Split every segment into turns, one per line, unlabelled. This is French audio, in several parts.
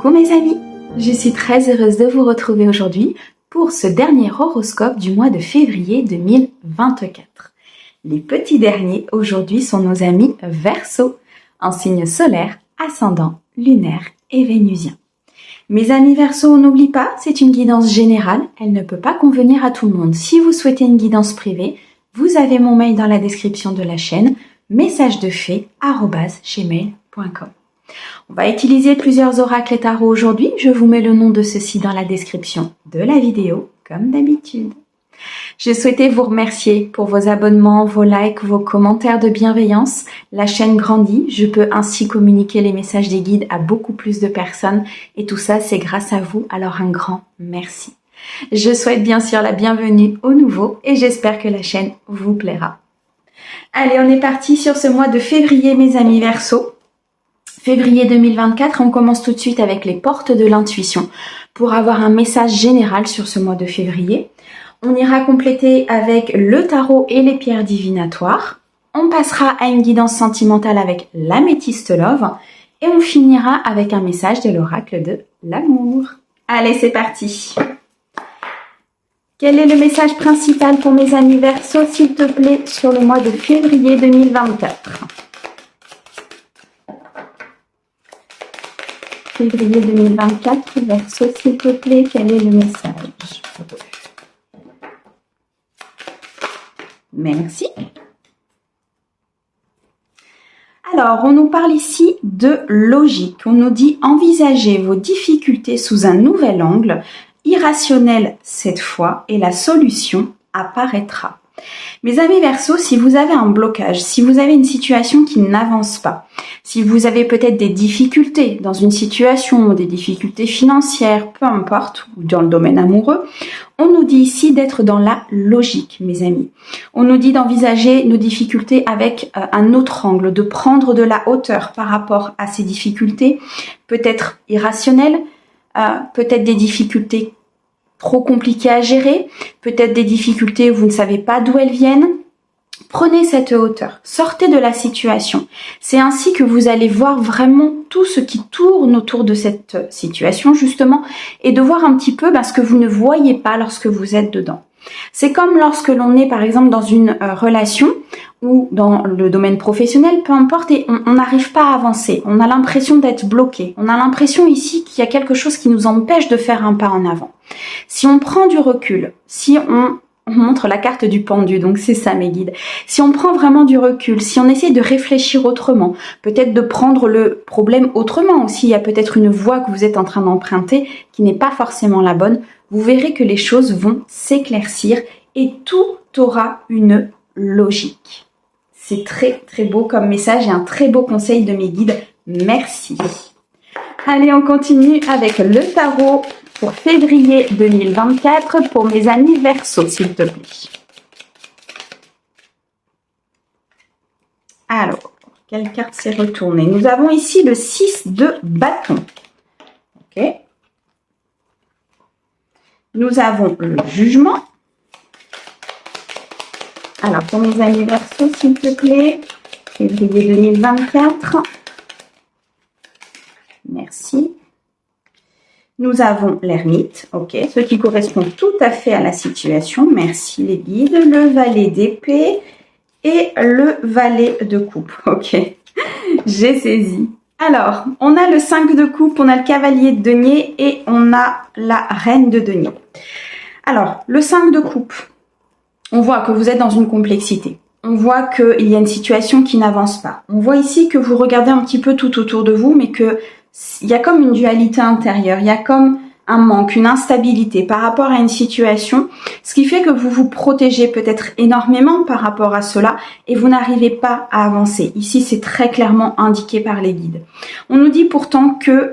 Coucou mes amis, je suis très heureuse de vous retrouver aujourd'hui pour ce dernier horoscope du mois de février 2024. Les petits derniers aujourd'hui sont nos amis Verseaux, en signe solaire, ascendant, lunaire et vénusien. Mes amis Verseaux, on n'oublie pas, c'est une guidance générale, elle ne peut pas convenir à tout le monde. Si vous souhaitez une guidance privée, vous avez mon mail dans la description de la chaîne, messagesdefée@gmail.com. On va utiliser plusieurs oracles et tarots aujourd'hui. Je vous mets le nom de ceux-ci dans la description de la vidéo, comme d'habitude. Je souhaitais vous remercier pour vos abonnements, vos likes, vos commentaires de bienveillance. La chaîne grandit, je peux ainsi communiquer les messages des guides à beaucoup plus de personnes et tout ça c'est grâce à vous, alors un grand merci. Je souhaite bien sûr la bienvenue aux nouveaux et j'espère que la chaîne vous plaira. Allez, on est parti sur ce mois de février mes amis Verseaux. Février 2024, on commence tout de suite avec les portes de l'intuition pour avoir un message général sur ce mois de février. On ira compléter avec le tarot et les pierres divinatoires. On passera à une guidance sentimentale avec l'améthyste love et on finira avec un message de l'oracle de l'amour. Allez, c'est parti. Quel est le message principal pour mes amis Verseaux, s'il te plaît, sur le mois de février 2024? Février 2024, Verseaux, s'il te plaît, quel est le message? Merci. Alors, on nous parle ici de logique. On nous dit envisagez vos difficultés sous un nouvel angle, irrationnel cette fois, et la solution apparaîtra. Mes amis Verseaux, si vous avez un blocage, si vous avez une situation qui n'avance pas, si vous avez peut-être des difficultés dans une situation, des difficultés financières, peu importe, ou dans le domaine amoureux, on nous dit ici d'être dans la logique, mes amis. On nous dit d'envisager nos difficultés avec un autre angle, de prendre de la hauteur par rapport à ces difficultés, peut-être irrationnelles, peut-être des difficultés trop compliquées à gérer, peut-être des difficultés où vous ne savez pas d'où elles viennent. Prenez cette hauteur, sortez de la situation. C'est ainsi que vous allez voir vraiment tout ce qui tourne autour de cette situation justement et de voir un petit peu ce que vous ne voyez pas lorsque vous êtes dedans. C'est comme lorsque l'on est par exemple dans une relation ou dans le domaine professionnel, peu importe, et on n'arrive pas à avancer. On a l'impression d'être bloqué. On a l'impression ici qu'il y a quelque chose qui nous empêche de faire un pas en avant. Si on prend du recul, si on montre la carte du pendu, donc c'est ça mes guides. Si on prend vraiment du recul, si on essaie de réfléchir autrement, peut-être de prendre le problème autrement aussi, il y a peut-être une voie que vous êtes en train d'emprunter qui n'est pas forcément la bonne, vous verrez que les choses vont s'éclaircir et tout aura une logique. C'est très très beau comme message et un très beau conseil de mes guides. Merci. Allez, on continue avec le tarot pour février 2024 pour mes amis Verseaux, s'il te plaît. Alors, quelle carte s'est retournée? Nous avons ici le 6 de bâton. Ok. Nous avons le jugement. Alors, pour mes amis Verseaux, s'il te plaît, février 2024. Merci. Nous avons l'ermite, ok, ce qui correspond tout à fait à la situation. Merci les guides. Le valet d'épée et le valet de coupe, ok. J'ai saisi. Alors, on a le 5 de coupe, on a le cavalier de denier et on a la reine de denier. Alors, le 5 de coupe, on voit que vous êtes dans une complexité. On voit qu'il y a une situation qui n'avance pas. On voit ici que vous regardez un petit peu tout autour de vous, mais que il y a comme une dualité intérieure, il y a comme un manque, une instabilité par rapport à une situation, ce qui fait que vous vous protégez peut-être énormément par rapport à cela et vous n'arrivez pas à avancer. Ici, c'est très clairement indiqué par les guides. On nous dit pourtant que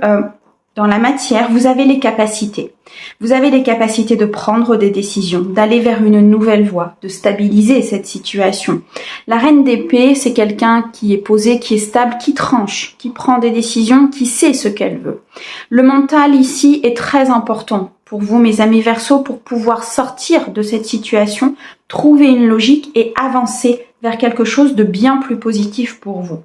dans la matière, vous avez les capacités. Vous avez les capacités de prendre des décisions, d'aller vers une nouvelle voie, de stabiliser cette situation. La reine d'épée, c'est quelqu'un qui est posé, qui est stable, qui tranche, qui prend des décisions, qui sait ce qu'elle veut. Le mental ici est très important pour vous, mes amis Verseaux, pour pouvoir sortir de cette situation, trouver une logique et avancer vers quelque chose de bien plus positif pour vous.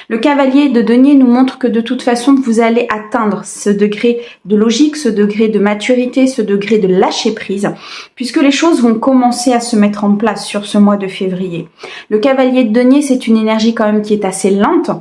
Le cavalier de denier nous montre que de toute façon, vous allez atteindre ce degré de logique, ce degré de maturité, ce degré de lâcher prise, puisque les choses vont commencer à se mettre en place sur ce mois de février. Le cavalier de denier, c'est une énergie quand même qui est assez lente,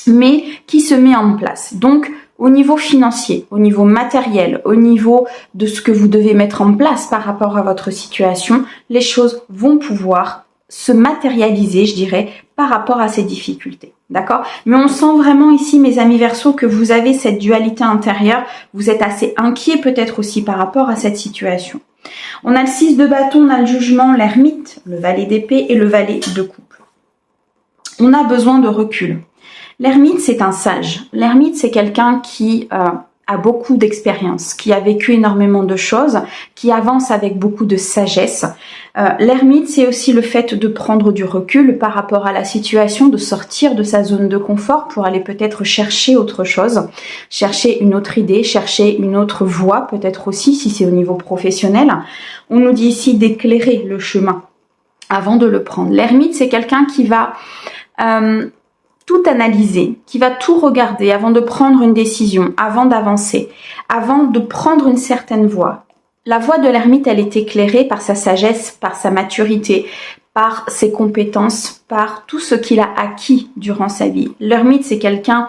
mais qui se met en place. Donc, au niveau financier, au niveau matériel, au niveau de ce que vous devez mettre en place par rapport à votre situation, les choses vont pouvoir se matérialiser, je dirais, par rapport à ces difficultés. D'accord? Mais on sent vraiment ici, mes amis Verseaux, que vous avez cette dualité intérieure. Vous êtes assez inquiet peut-être aussi par rapport à cette situation. On a le 6 de bâton, on a le jugement, l'ermite, le valet d'épée et le valet de coupe. On a besoin de recul. L'ermite, c'est un sage. L'ermite, c'est quelqu'un qui a beaucoup d'expérience, qui a vécu énormément de choses, qui avance avec beaucoup de sagesse. L'ermite, c'est aussi le fait de prendre du recul par rapport à la situation, de sortir de sa zone de confort pour aller peut-être chercher autre chose, chercher une autre idée, chercher une autre voie, peut-être aussi si c'est au niveau professionnel. On nous dit ici d'éclairer le chemin avant de le prendre. L'ermite, c'est quelqu'un qui va tout analyser, qui va tout regarder avant de prendre une décision, avant d'avancer, avant de prendre une certaine voie. La voie de l'ermite, elle est éclairée par sa sagesse, par sa maturité, par ses compétences, par tout ce qu'il a acquis durant sa vie. L'ermite, c'est quelqu'un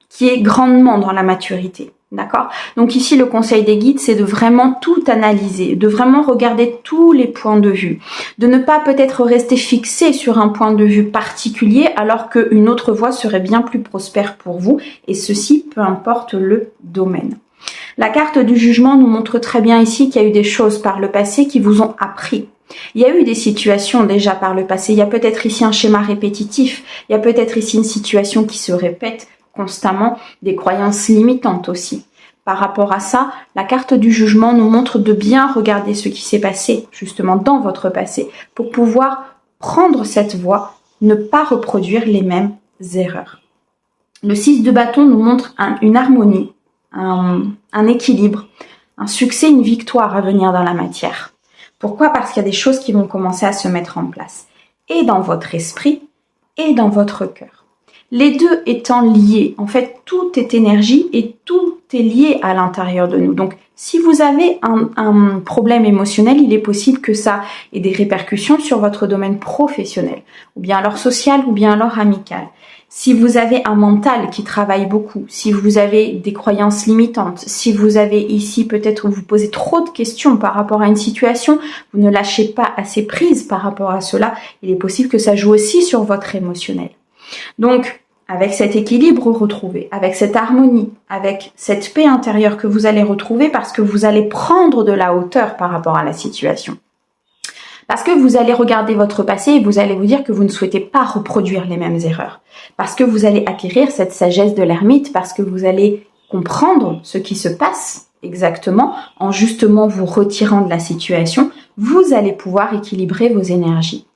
qui est grandement dans la maturité. D'accord? Donc ici, le conseil des guides, c'est de vraiment tout analyser, de vraiment regarder tous les points de vue, de ne pas peut-être rester fixé sur un point de vue particulier alors qu'une autre voie serait bien plus prospère pour vous, et ceci, peu importe le domaine. La carte du jugement nous montre très bien ici qu'il y a eu des choses par le passé qui vous ont appris. Il y a eu des situations déjà par le passé, il y a peut-être ici un schéma répétitif, il y a peut-être ici une situation qui se répète constamment, des croyances limitantes aussi. Par rapport à ça, la carte du jugement nous montre de bien regarder ce qui s'est passé justement dans votre passé pour pouvoir prendre cette voie, ne pas reproduire les mêmes erreurs. Le 6 de bâton nous montre une harmonie, un équilibre, un succès, une victoire à venir dans la matière. Pourquoi? Parce qu'il y a des choses qui vont commencer à se mettre en place, et dans votre esprit, et dans votre cœur. Les deux étant liés, en fait, tout est énergie et tout est lié à l'intérieur de nous. Donc, si vous avez un problème émotionnel, il est possible que ça ait des répercussions sur votre domaine professionnel, ou bien alors social, ou bien alors amical. Si vous avez un mental qui travaille beaucoup, si vous avez des croyances limitantes, si vous avez ici peut-être vous posez trop de questions par rapport à une situation, vous ne lâchez pas assez prise par rapport à cela, il est possible que ça joue aussi sur votre émotionnel. Donc, avec cet équilibre retrouvé, avec cette harmonie, avec cette paix intérieure que vous allez retrouver parce que vous allez prendre de la hauteur par rapport à la situation. Parce que vous allez regarder votre passé et vous allez vous dire que vous ne souhaitez pas reproduire les mêmes erreurs. Parce que vous allez acquérir cette sagesse de l'ermite, parce que vous allez comprendre ce qui se passe exactement en justement vous retirant de la situation, vous allez pouvoir équilibrer vos énergies.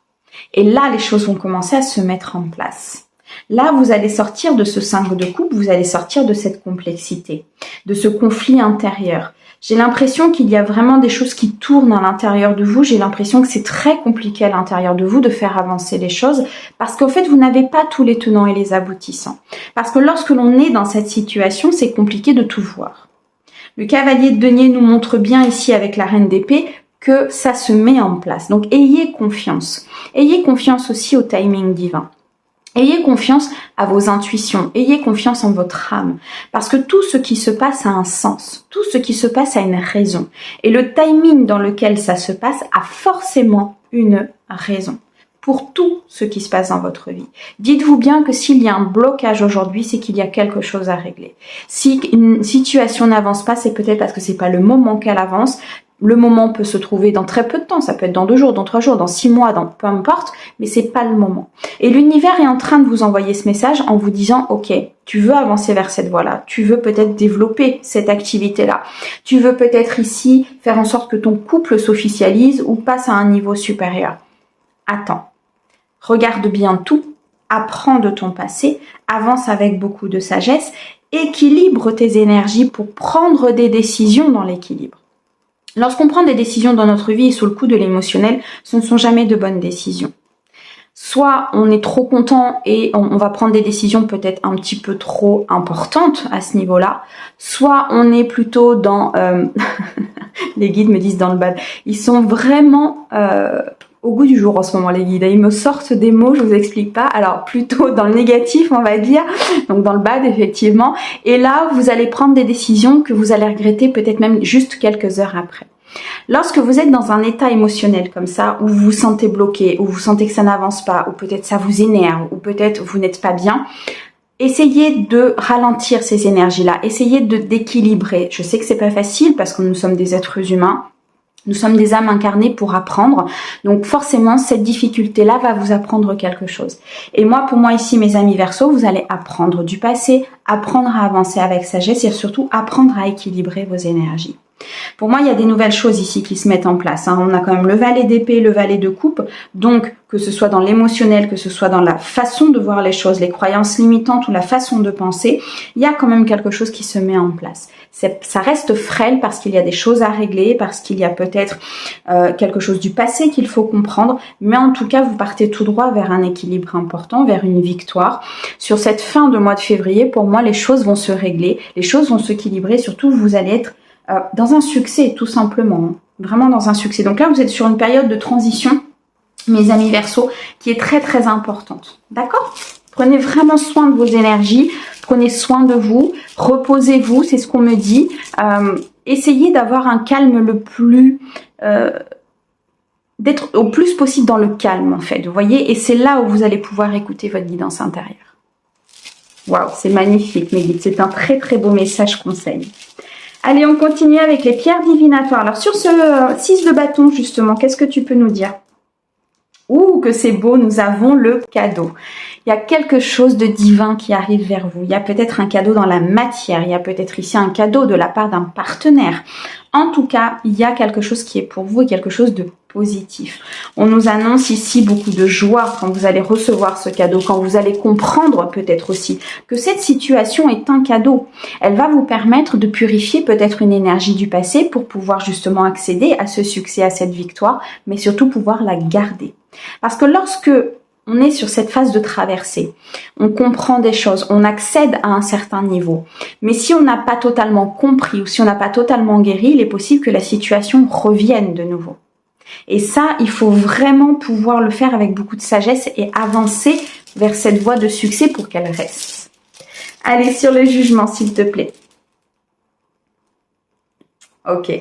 Et là, les choses vont commencer à se mettre en place. Là, vous allez sortir de ce 5 de coupe, vous allez sortir de cette complexité, de ce conflit intérieur. J'ai l'impression qu'il y a vraiment des choses qui tournent à l'intérieur de vous. J'ai l'impression que c'est très compliqué à l'intérieur de vous de faire avancer les choses parce qu'en fait, vous n'avez pas tous les tenants et les aboutissants. Parce que lorsque l'on est dans cette situation, c'est compliqué de tout voir. Le cavalier de denier nous montre bien ici avec la reine d'épée que ça se met en place. Donc, ayez confiance. Ayez confiance aussi au timing divin. Ayez confiance à vos intuitions, ayez confiance en votre âme, parce que tout ce qui se passe a un sens, tout ce qui se passe a une raison. Et le timing dans lequel ça se passe a forcément une raison pour tout ce qui se passe dans votre vie. Dites-vous bien que s'il y a un blocage aujourd'hui, c'est qu'il y a quelque chose à régler. Si une situation n'avance pas, c'est peut-être parce que c'est pas le moment qu'elle avance. Le moment peut se trouver dans très peu de temps, ça peut être dans 2 jours, dans 3 jours, dans 6 mois, dans peu importe, mais c'est pas le moment. Et l'univers est en train de vous envoyer ce message en vous disant, ok, tu veux avancer vers cette voie-là, tu veux peut-être développer cette activité-là, tu veux peut-être ici faire en sorte que ton couple s'officialise ou passe à un niveau supérieur. Attends, regarde bien tout, apprends de ton passé, avance avec beaucoup de sagesse, équilibre tes énergies pour prendre des décisions dans l'équilibre. Lorsqu'on prend des décisions dans notre vie et sous le coup de l'émotionnel, ce ne sont jamais de bonnes décisions. Soit on est trop content et on va prendre des décisions peut-être un petit peu trop importantes à ce niveau-là. Soit on est plutôt dans... les guides me disent dans le bad. Ils sont vraiment au goût du jour en ce moment, les guides. Ils me sortent des mots, je vous explique pas. Alors plutôt dans le négatif, on va dire. Donc dans le bad, effectivement. Et là, vous allez prendre des décisions que vous allez regretter peut-être même juste quelques heures après. Lorsque vous êtes dans un état émotionnel comme ça, où vous vous sentez bloqué, où vous sentez que ça n'avance pas, ou peut-être ça vous énerve, ou peut-être vous n'êtes pas bien, essayez de ralentir ces énergies-là, essayez d'équilibrer. Je sais que c'est pas facile parce que nous sommes des êtres humains, nous sommes des âmes incarnées pour apprendre. Donc forcément, cette difficulté-là va vous apprendre quelque chose. Et moi, pour moi ici, mes amis Verseaux, vous allez apprendre du passé, apprendre à avancer avec sagesse et surtout apprendre à équilibrer vos énergies. Pour moi, il y a des nouvelles choses ici qui se mettent en place. On a quand même le valet d'épée, le valet de coupe. Donc, que ce soit dans l'émotionnel, que ce soit dans la façon de voir les choses, les croyances limitantes ou la façon de penser, il y a quand même quelque chose qui se met en place. Ça reste frêle parce qu'il y a des choses à régler, parce qu'il y a peut-être quelque chose du passé qu'il faut comprendre. Mais en tout cas, vous partez tout droit vers un équilibre important, vers une victoire. Sur cette fin de mois de février, pour moi, les choses vont se régler, les choses vont s'équilibrer. Surtout, vous allez être dans un succès, tout simplement. Vraiment dans un succès. Donc là, vous êtes sur une période de transition, mes amis Verseaux, qui est très très importante. D'accord ? Prenez vraiment soin de vos énergies, prenez soin de vous, reposez-vous, c'est ce qu'on me dit. Essayez d'avoir un calme le plus... d'être au plus possible dans le calme, en fait, vous voyez ? Et c'est là où vous allez pouvoir écouter votre guidance intérieure. Waouh, c'est magnifique, mes guides. C'est un très très beau message conseil. Allez, on continue avec les pierres divinatoires. Alors, sur ce 6 de bâton, justement, qu'est-ce que tu peux nous dire? Ouh, que c'est beau, nous avons le cadeau. Il y a quelque chose de divin qui arrive vers vous. Il y a peut-être un cadeau dans la matière. Il y a peut-être ici un cadeau de la part d'un partenaire. En tout cas, il y a quelque chose qui est pour vous et quelque chose de positif. On nous annonce ici beaucoup de joie quand vous allez recevoir ce cadeau, quand vous allez comprendre peut-être aussi que cette situation est un cadeau. Elle va vous permettre de purifier peut-être une énergie du passé pour pouvoir justement accéder à ce succès, à cette victoire, mais surtout pouvoir la garder. Parce que lorsque on est sur cette phase de traversée, on comprend des choses, on accède à un certain niveau. Mais si on n'a pas totalement compris ou si on n'a pas totalement guéri, il est possible que la situation revienne de nouveau. Et ça, il faut vraiment pouvoir le faire avec beaucoup de sagesse et avancer vers cette voie de succès pour qu'elle reste. Allez, sur le jugement, s'il te plaît. Ok.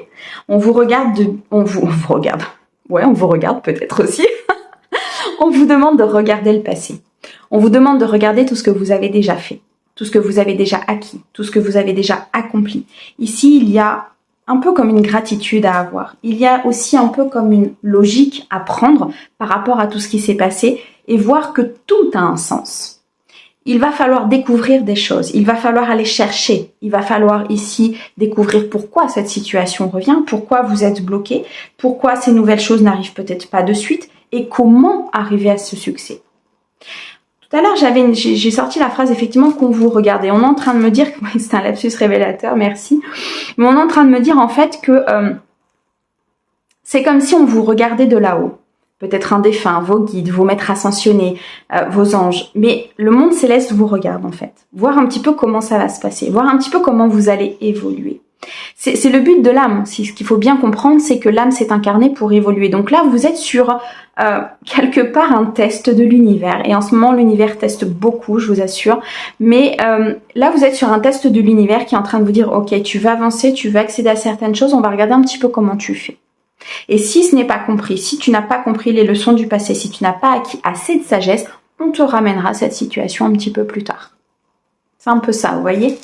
On vous regarde, on vous regarde. Ouais, on vous regarde peut-être aussi. On vous demande de regarder le passé. On vous demande de regarder tout ce que vous avez déjà fait, tout ce que vous avez déjà acquis, tout ce que vous avez déjà accompli. Ici, il y a un peu comme une gratitude à avoir. Il y a aussi un peu comme une logique à prendre par rapport à tout ce qui s'est passé et voir que tout a un sens. Il va falloir découvrir des choses, il va falloir aller chercher, il va falloir ici découvrir pourquoi cette situation revient, pourquoi vous êtes bloqué, pourquoi ces nouvelles choses n'arrivent peut-être pas de suite et comment arriver à ce succès. Tout à l'heure, j'ai sorti la phrase effectivement qu'on vous regardait. On est en train de me dire, c'est un lapsus révélateur, merci, mais on est en train de me dire en fait que c'est comme si on vous regardait de là-haut. Peut-être un défunt, vos guides, vos maîtres ascensionnés, vos anges. Mais le monde céleste vous regarde en fait. Voir un petit peu comment ça va se passer, voir un petit peu comment vous allez évoluer. C'est le but de l'âme. Ce qu'il faut bien comprendre, c'est que l'âme s'est incarnée pour évoluer. Donc là, vous êtes sur quelque part un test de l'univers. Et en ce moment, l'univers teste beaucoup, je vous assure. Mais là, vous êtes sur un test de l'univers qui est en train de vous dire, ok, tu vas avancer, tu vas accéder à certaines choses, on va regarder un petit peu comment tu fais. Et si ce n'est pas compris, si tu n'as pas compris les leçons du passé, si tu n'as pas acquis assez de sagesse, on te ramènera à cette situation un petit peu plus tard. C'est un peu ça, vous voyez ?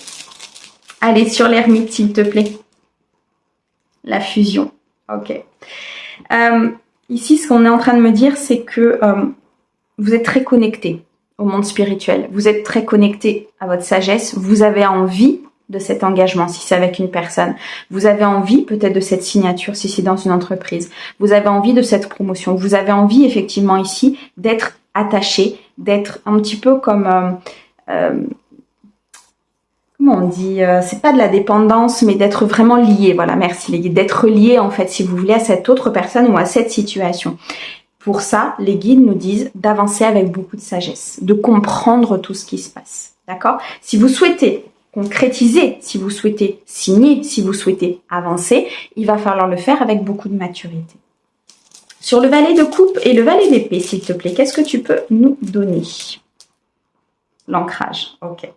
Allez, sur l'ermite, s'il te plaît. La fusion. Ok. Ici, ce qu'on est en train de me dire, c'est que vous êtes très connecté au monde spirituel. Vous êtes très connecté à votre sagesse. Vous avez envie de cet engagement, si c'est avec une personne. Vous avez envie peut-être de cette signature, si c'est dans une entreprise. Vous avez envie de cette promotion. Vous avez envie, effectivement, ici, d'être attaché, d'être un petit peu comme... comment on dit, c'est pas de la dépendance, mais d'être vraiment lié. Voilà, merci les guides. D'être lié, en fait, si vous voulez, à cette autre personne ou à cette situation. Pour ça, les guides nous disent d'avancer avec beaucoup de sagesse, de comprendre tout ce qui se passe. D'accord? Si vous souhaitez concrétiser, si vous souhaitez signer, si vous souhaitez avancer, il va falloir le faire avec beaucoup de maturité. Sur le valet de coupe et le valet d'épée, s'il te plaît, qu'est-ce que tu peux nous donner? L'ancrage, ok.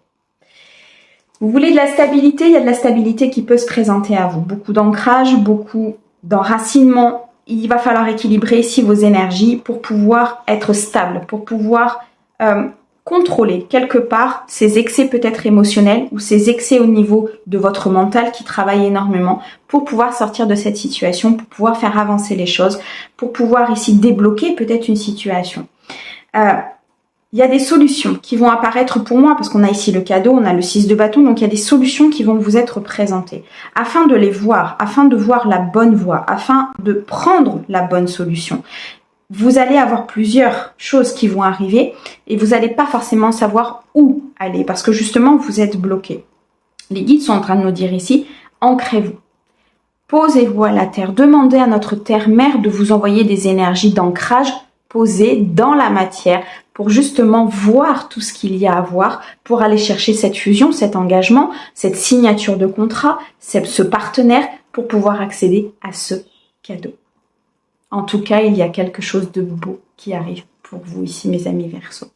Vous voulez de la stabilité, il y a de la stabilité qui peut se présenter à vous. Beaucoup d'ancrage, beaucoup d'enracinement. Il va falloir équilibrer ici vos énergies pour pouvoir être stable, pour pouvoir contrôler quelque part ces excès peut-être émotionnels ou ces excès au niveau de votre mental qui travaille énormément pour pouvoir sortir de cette situation, pour pouvoir faire avancer les choses, pour pouvoir ici débloquer peut-être une situation. Il y a des solutions qui vont apparaître pour moi parce qu'on a ici le cadeau, on a le 6 de bâton, donc il y a des solutions qui vont vous être présentées. Afin de les voir, afin de voir la bonne voie, afin de prendre la bonne solution, vous allez avoir plusieurs choses qui vont arriver et vous n'allez pas forcément savoir où aller parce que justement vous êtes bloqué. Les guides sont en train de nous dire ici, ancrez-vous. Posez-vous à la terre, demandez à notre terre-mère de vous envoyer des énergies d'ancrage posées dans la matière pour justement voir tout ce qu'il y a à voir, pour aller chercher cette fusion, cet engagement, cette signature de contrat, ce partenaire pour pouvoir accéder à ce cadeau. En tout cas, il y a quelque chose de beau qui arrive pour vous ici, mes amis Verseau.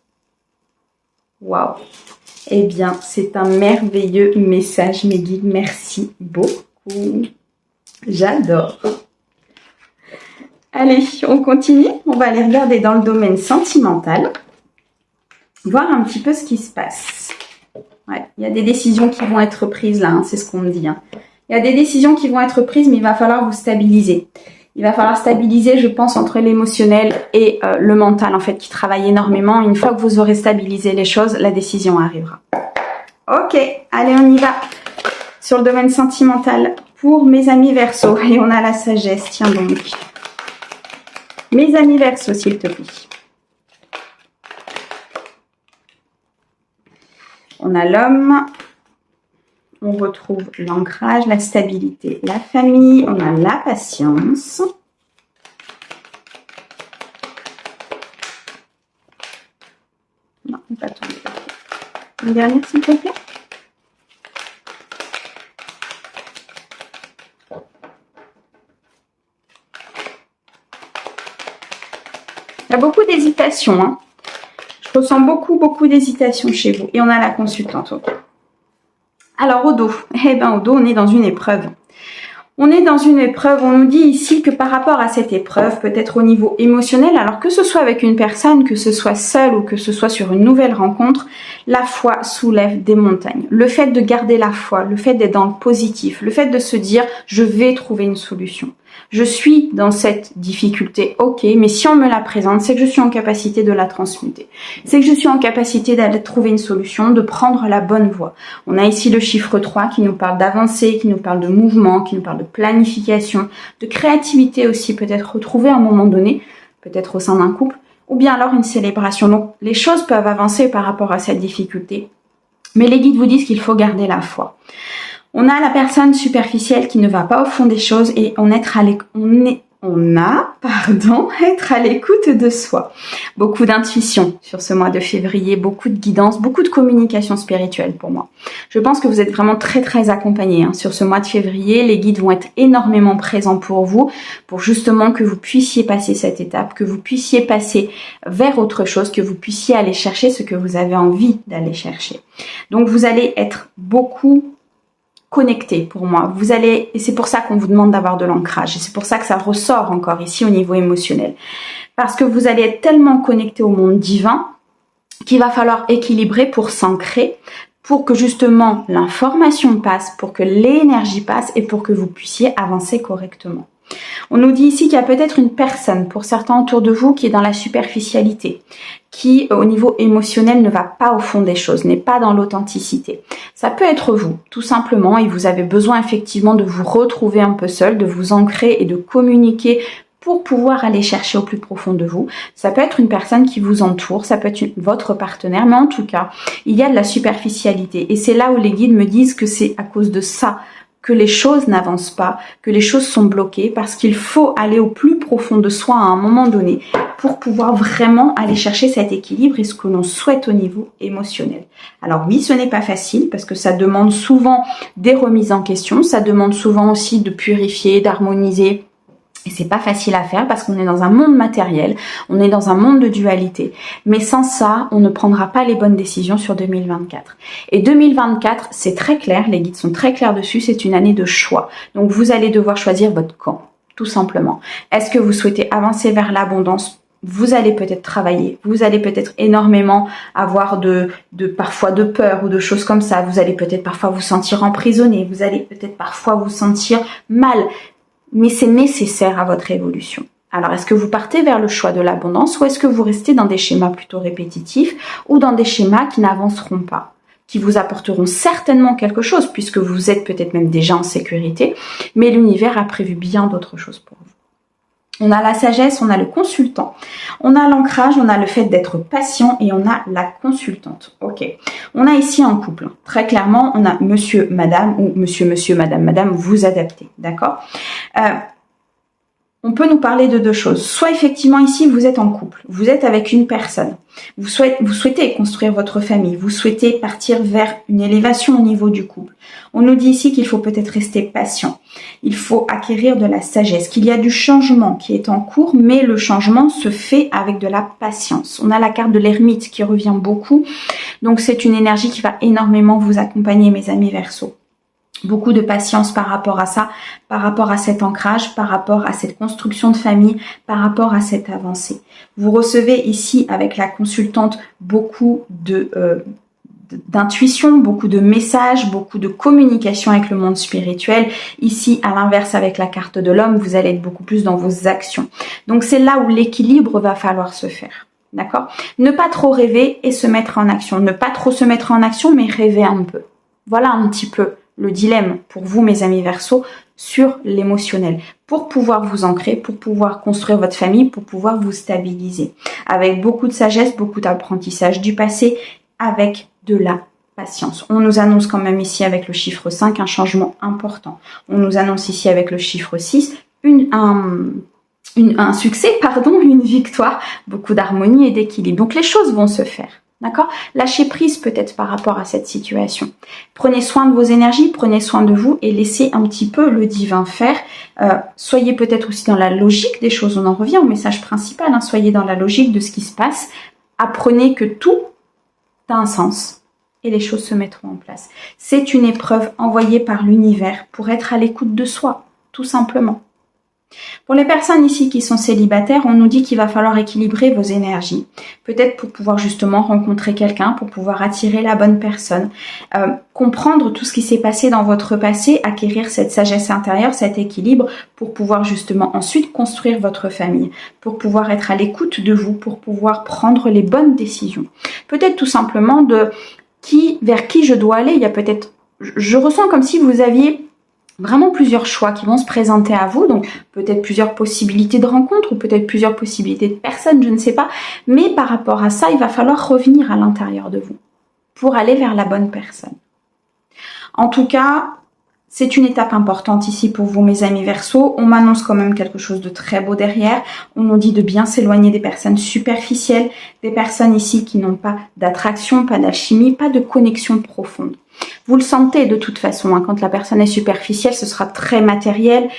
Waouh! Eh bien, c'est un merveilleux message, mes guides. Merci beaucoup. J'adore. Allez, on continue. On va aller regarder dans le domaine sentimental. Voir un petit peu ce qui se passe. Ouais, il y a des décisions qui vont être prises là, hein, c'est ce qu'on me dit. Hein. Il y a des décisions qui vont être prises, mais il va falloir vous stabiliser. Il va falloir stabiliser, je pense, entre l'émotionnel et le mental, en fait, qui travaille énormément. Une fois que vous aurez stabilisé les choses, la décision arrivera. Ok, allez, on y va. Sur le domaine sentimental, pour mes amis Verseau. Et on a la sagesse, tiens donc. Mes amis Verseau, s'il te plaît. On a l'homme, on retrouve l'ancrage, la stabilité, la famille, on a la patience. Non, on va tomber. Une dernière, s'il te plaît. Il y a beaucoup d'hésitation, hein. Je ressens beaucoup d'hésitation chez vous. Et on a la consultante. Okay. Alors, au dos. Eh bien, au dos, on est dans une épreuve. On est dans une épreuve. On nous dit ici que par rapport à cette épreuve, peut-être au niveau émotionnel, alors que ce soit avec une personne, que ce soit seul ou que ce soit sur une nouvelle rencontre, la foi soulève des montagnes. Le fait de garder la foi, le fait d'être dans le positif, le fait de se dire « je vais trouver une solution ». Je suis dans cette difficulté, ok, mais si on me la présente, c'est que je suis en capacité de la transmuter. C'est que je suis en capacité d'aller trouver une solution, de prendre la bonne voie. On a ici le chiffre 3 qui nous parle d'avancée, qui nous parle de mouvement, qui nous parle de planification, de créativité aussi, peut-être retrouvée à un moment donné, peut-être au sein d'un couple, ou bien alors une célébration. Donc les choses peuvent avancer par rapport à cette difficulté, mais les guides vous disent qu'il faut garder la foi. On a la personne superficielle qui ne va pas au fond des choses et être à l'écoute de soi. Beaucoup d'intuition sur ce mois de février, beaucoup de guidance, beaucoup de communication spirituelle pour moi. Je pense que vous êtes vraiment très accompagnés hein, sur ce mois de février. Les guides vont être énormément présents pour vous, pour justement que vous puissiez passer cette étape, que vous puissiez passer vers autre chose, que vous puissiez aller chercher ce que vous avez envie d'aller chercher. Donc vous allez être beaucoup connecté pour moi. Vous allez, et c'est pour ça qu'on vous demande d'avoir de l'ancrage, et c'est pour ça que ça ressort encore ici au niveau émotionnel. Parce que vous allez être tellement connecté au monde divin qu'il va falloir équilibrer pour s'ancrer, pour que justement l'information passe, pour que l'énergie passe et pour que vous puissiez avancer correctement. On nous dit ici qu'il y a peut-être une personne, pour certains autour de vous, qui est dans la superficialité, qui au niveau émotionnel ne va pas au fond des choses, n'est pas dans l'authenticité. Ça peut être vous, tout simplement, et vous avez besoin effectivement de vous retrouver un peu seul, de vous ancrer et de communiquer pour pouvoir aller chercher au plus profond de vous. Ça peut être une personne qui vous entoure, ça peut être votre partenaire, mais en tout cas, il y a de la superficialité. Et c'est là où les guides me disent que c'est à cause de ça que les choses n'avancent pas, que les choses sont bloquées, parce qu'il faut aller au plus profond de soi à un moment donné pour pouvoir vraiment aller chercher cet équilibre et ce que l'on souhaite au niveau émotionnel. Alors oui, ce n'est pas facile parce que ça demande souvent des remises en question, ça demande souvent aussi de purifier, d'harmoniser. Et c'est pas facile à faire parce qu'on est dans un monde matériel, on est dans un monde de dualité. Mais sans ça, on ne prendra pas les bonnes décisions sur 2024. Et 2024, c'est très clair, les guides sont très clairs dessus, c'est une année de choix. Donc vous allez devoir choisir votre camp, tout simplement. Est-ce que vous souhaitez avancer vers l'abondance ? Vous allez peut-être travailler, vous allez peut-être énormément avoir parfois de peur ou de choses comme ça. Vous allez peut-être parfois vous sentir emprisonné, vous allez peut-être parfois vous sentir mal. Mais c'est nécessaire à votre évolution. Alors, est-ce que vous partez vers le choix de l'abondance ou est-ce que vous restez dans des schémas plutôt répétitifs ou dans des schémas qui n'avanceront pas, qui vous apporteront certainement quelque chose puisque vous êtes peut-être même déjà en sécurité, mais l'univers a prévu bien d'autres choses pour vous. On a la sagesse, on a le consultant, on a l'ancrage, on a le fait d'être patient et on a la consultante. Ok. On a ici un couple. Très clairement, on a monsieur, madame ou monsieur, madame, madame, vous adaptez. D'accord ? On peut nous parler de deux choses. Soit effectivement ici, vous êtes en couple, vous êtes avec une personne, vous souhaitez construire votre famille, vous souhaitez partir vers une élévation au niveau du couple. On nous dit ici qu'il faut peut-être rester patient, il faut acquérir de la sagesse, qu'il y a du changement qui est en cours, mais le changement se fait avec de la patience. On a la carte de l'ermite qui revient beaucoup, donc c'est une énergie qui va énormément vous accompagner, mes amis Verseaux. Beaucoup de patience par rapport à ça, par rapport à cet ancrage, par rapport à cette construction de famille, par rapport à cette avancée. Vous recevez ici avec la consultante beaucoup d'intuition, beaucoup de messages, beaucoup de communication avec le monde spirituel. Ici, à l'inverse, avec la carte de l'homme, vous allez être beaucoup plus dans vos actions. Donc c'est là où l'équilibre va falloir se faire. D'accord ? Ne pas trop rêver et se mettre en action. Ne pas trop se mettre en action, mais rêver un peu. Voilà un petit peu le dilemme pour vous, mes amis Verseaux, sur l'émotionnel. Pour pouvoir vous ancrer, pour pouvoir construire votre famille, pour pouvoir vous stabiliser. Avec beaucoup de sagesse, beaucoup d'apprentissage du passé, avec de la patience. On nous annonce quand même ici avec le chiffre 5 un changement important. On nous annonce ici avec le chiffre 6 un succès, une victoire, beaucoup d'harmonie et d'équilibre. Donc les choses vont se faire. D'accord ? Lâchez prise peut-être par rapport à cette situation. Prenez soin de vos énergies, prenez soin de vous et laissez un petit peu le divin faire. Soyez peut-être aussi dans la logique des choses. On en revient au message principal. Soyez dans la logique de ce qui se passe. Apprenez que tout a un sens et les choses se mettront en place. C'est une épreuve envoyée par l'univers pour être à l'écoute de soi, tout simplement. Pour les personnes ici qui sont célibataires, on nous dit qu'il va falloir équilibrer vos énergies. Peut-être pour pouvoir justement rencontrer quelqu'un, pour pouvoir attirer la bonne personne. Comprendre tout ce qui s'est passé dans votre passé, acquérir cette sagesse intérieure, cet équilibre, pour pouvoir justement ensuite construire votre famille. Pour pouvoir être à l'écoute de vous, pour pouvoir prendre les bonnes décisions. Peut-être tout simplement vers qui je dois aller. Il y a peut-être, je ressens comme si vous aviez vraiment plusieurs choix qui vont se présenter à vous, donc peut-être plusieurs possibilités de rencontres ou peut-être plusieurs possibilités de personnes, je ne sais pas, mais par rapport à ça, il va falloir revenir à l'intérieur de vous pour aller vers la bonne personne. En tout cas, c'est une étape importante ici pour vous, mes amis Verseaux. On m'annonce quand même quelque chose de très beau derrière. On nous dit de bien s'éloigner des personnes superficielles, des personnes ici qui n'ont pas d'attraction, pas d'alchimie, pas de connexion profonde. Vous le sentez de toute façon, quand la personne est superficielle, ce sera très matériel,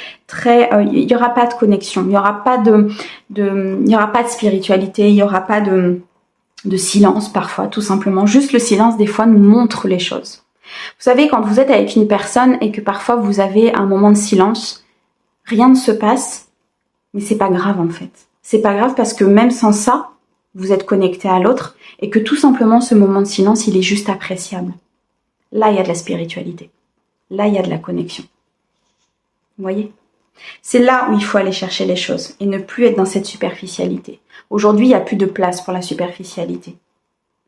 il n'y aura pas de connexion, il n'y aura pas de spiritualité, il n'y aura pas de silence parfois, tout simplement. Juste le silence, des fois, nous montre les choses. Vous savez, quand vous êtes avec une personne et que parfois vous avez un moment de silence, rien ne se passe, mais c'est pas grave en fait. C'est pas grave parce que même sans ça, vous êtes connecté à l'autre et que tout simplement ce moment de silence, il est juste appréciable. Là, il y a de la spiritualité. Là, il y a de la connexion. Vous voyez ? C'est là où il faut aller chercher les choses et ne plus être dans cette superficialité. Aujourd'hui, il n'y a plus de place pour la superficialité.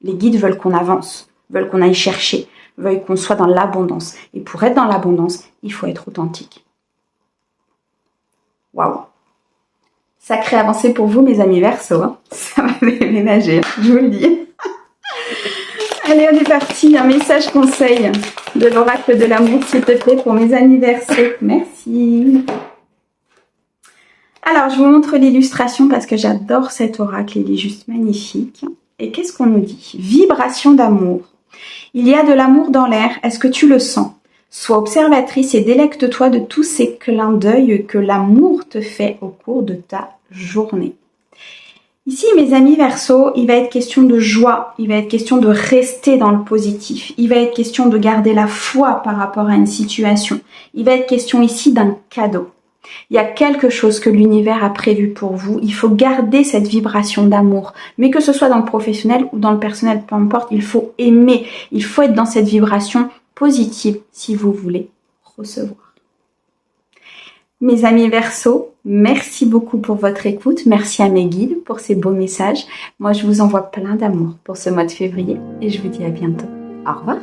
Les guides veulent qu'on avance, veulent qu'on aille chercher, veulent qu'on soit dans l'abondance. Et pour être dans l'abondance, il faut être authentique. Waouh! Sacrée avancée pour vous, mes amis Verseaux. Ça va déménager, je vous le dis. Allez, on est parti. Un message conseil de l'oracle de l'amour, s'il te plaît, pour mes anniversaires. Merci. Alors, je vous montre l'illustration parce que j'adore cet oracle. Il est juste magnifique. Et qu'est-ce qu'on nous dit? Vibration d'amour. Il y a de l'amour dans l'air. Est-ce que tu le sens? Sois observatrice et délecte-toi de tous ces clins d'œil que l'amour te fait au cours de ta journée. Ici, mes amis Verseau, il va être question de joie, il va être question de rester dans le positif, il va être question de garder la foi par rapport à une situation, il va être question ici d'un cadeau. Il y a quelque chose que l'univers a prévu pour vous, il faut garder cette vibration d'amour, mais que ce soit dans le professionnel ou dans le personnel, peu importe, il faut aimer, il faut être dans cette vibration positive si vous voulez recevoir. Mes amis Verseau, merci beaucoup pour votre écoute. Merci à mes guides pour ces beaux messages. Moi, je vous envoie plein d'amour pour ce mois de février et je vous dis à bientôt. Au revoir.